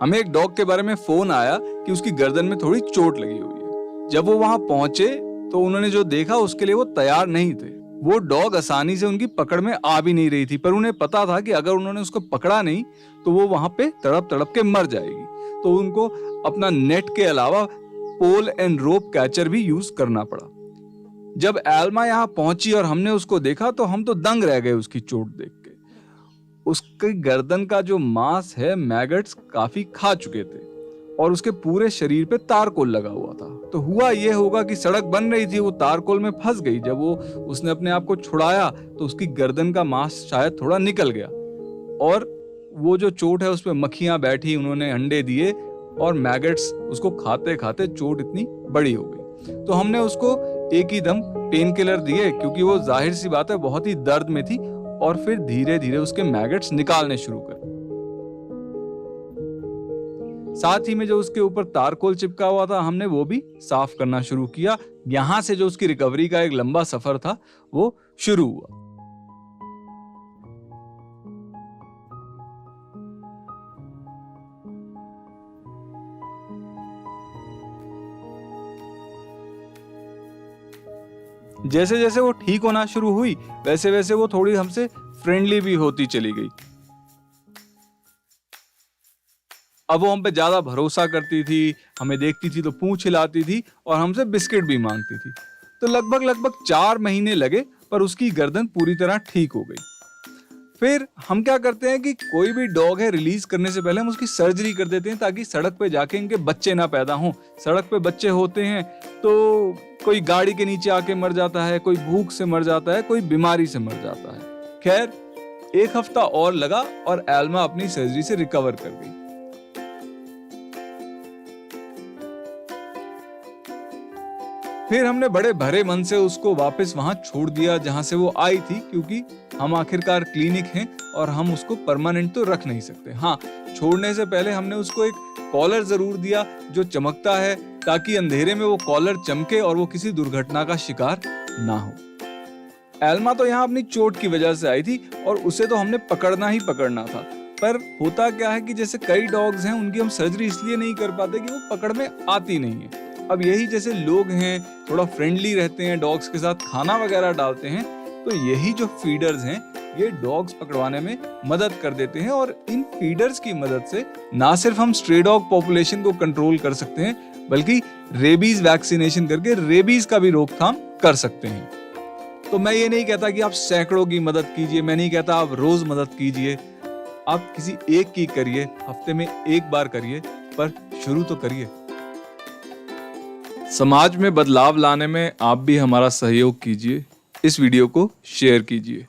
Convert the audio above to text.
हमें एक डॉग के बारे में फोन आया कि उसकी गर्दन में थोड़ी चोट लगी हुई है। जब वो वहां पहुंचे तो उन्होंने जो देखा उसके लिए वो तैयार नहीं थे। वो डॉग आसानी से उनकी पकड़ में आ भी नहीं रही थी, पर उन्हें पता था कि अगर उन्होंने उसको पकड़ा नहीं तो वो वहां पे तड़प तड़प के मर जाएगी। तो उनको अपना नेट के अलावा पोल एंड रोप कैचर भी यूज करना पड़ा। जब एल्मा यहाँ पहुंची और हमने उसको देखा तो हम तो दंग रह गए उसकी चोट देख के। उसकी गर्दन का जो मांस है मैगट्स काफी खा चुके थे और उसके पूरे शरीर पे तारकोल लगा हुआ था। तो हुआ ये होगा कि सड़क बन रही थी, वो तारकोल में फंस गई। जब उसने अपने आप को छुड़ाया तो उसकी गर्दन का मांस शायद थोड़ा निकल गया और वो जो चोट है उस पे मक्खियां बैठी, उन्होंने अंडे दिए और मैगट्स उसको खाते खाते चोट इतनी बड़ी हो गई। तो हमने उसको एक ही दम पेन किलर दिए क्योंकि वो जाहिर सी बात है बहुत ही दर्द में थी, और फिर धीरे धीरे उसके मैगट्स निकालने शुरू कर। साथ ही में जो उसके ऊपर तारकोल चिपका हुआ था हमने वो भी साफ करना शुरू किया। यहां से जो उसकी रिकवरी का एक लंबा सफर था वो शुरू हुआ। जैसे जैसे वो ठीक होना शुरू हुई वैसे वैसे वो थोड़ी हमसे फ्रेंडली भी होती चली गई। अब वो हम पे ज्यादा भरोसा करती थी, हमें देखती थी तो पूंछ हिलाती थी और हमसे बिस्किट भी मांगती थी। तो लगभग 4 महीने लगे पर उसकी गर्दन पूरी तरह ठीक हो गई। फिर हम क्या करते हैं कि कोई भी डॉग है रिलीज करने से पहले हम उसकी सर्जरी कर देते हैं ताकि सड़क पे जाके इनके बच्चे ना पैदा हों। सड़क पे बच्चे होते हैं तो कोई गाड़ी के नीचे आके मर जाता है, कोई भूख से मर जाता है, कोई बीमारी से मर जाता है। खैर 1 हफ्ता और लगा और एल्मा अपनी सर्जरी से रिकवर कर गई। फिर हमने बड़े भरे मन से उसको वापस वहां छोड़ दिया जहां से वो आई थी, क्योंकि हम आखिरकार क्लिनिक हैं और हम उसको परमानेंट तो रख नहीं सकते। हाँ, छोड़ने से पहले हमने उसको एक कॉलर जरूर दिया जो चमकता है, ताकि अंधेरे में वो कॉलर चमके और वो किसी दुर्घटना का शिकार ना हो। एल्मा तो यहाँ अपनी चोट की वजह से आई थी और उसे तो हमने पकड़ना ही पकड़ना था। पर होता क्या है कि जैसे कई डॉग्स हैं उनकी हम सर्जरी इसलिए नहीं कर पाते कि वो पकड़ में आती नहीं है। अब यही जैसे लोग हैं थोड़ा फ्रेंडली रहते हैं, डॉग्स के साथ खाना वगैरह डालते हैं, तो यही जो फीडर्स हैं ये डॉग्स पकड़वाने में मदद कर देते हैं। और इन फीडर्स की मदद से ना सिर्फ हम स्ट्रे डॉग पॉपुलेशन को कंट्रोल कर सकते हैं बल्कि रेबीज वैक्सीनेशन करके रेबीज का भी रोकथाम कर सकते हैं। तो मैं ये नहीं कहता कि आप सैकड़ों की मदद कीजिए, मैं नहीं कहता आप रोज मदद कीजिए, आप किसी एक की करिए, हफ्ते में 1 बार करिए, पर शुरू तो करिए। समाज में बदलाव लाने में आप भी हमारा सहयोग कीजिए। इस वीडियो को शेयर कीजिए।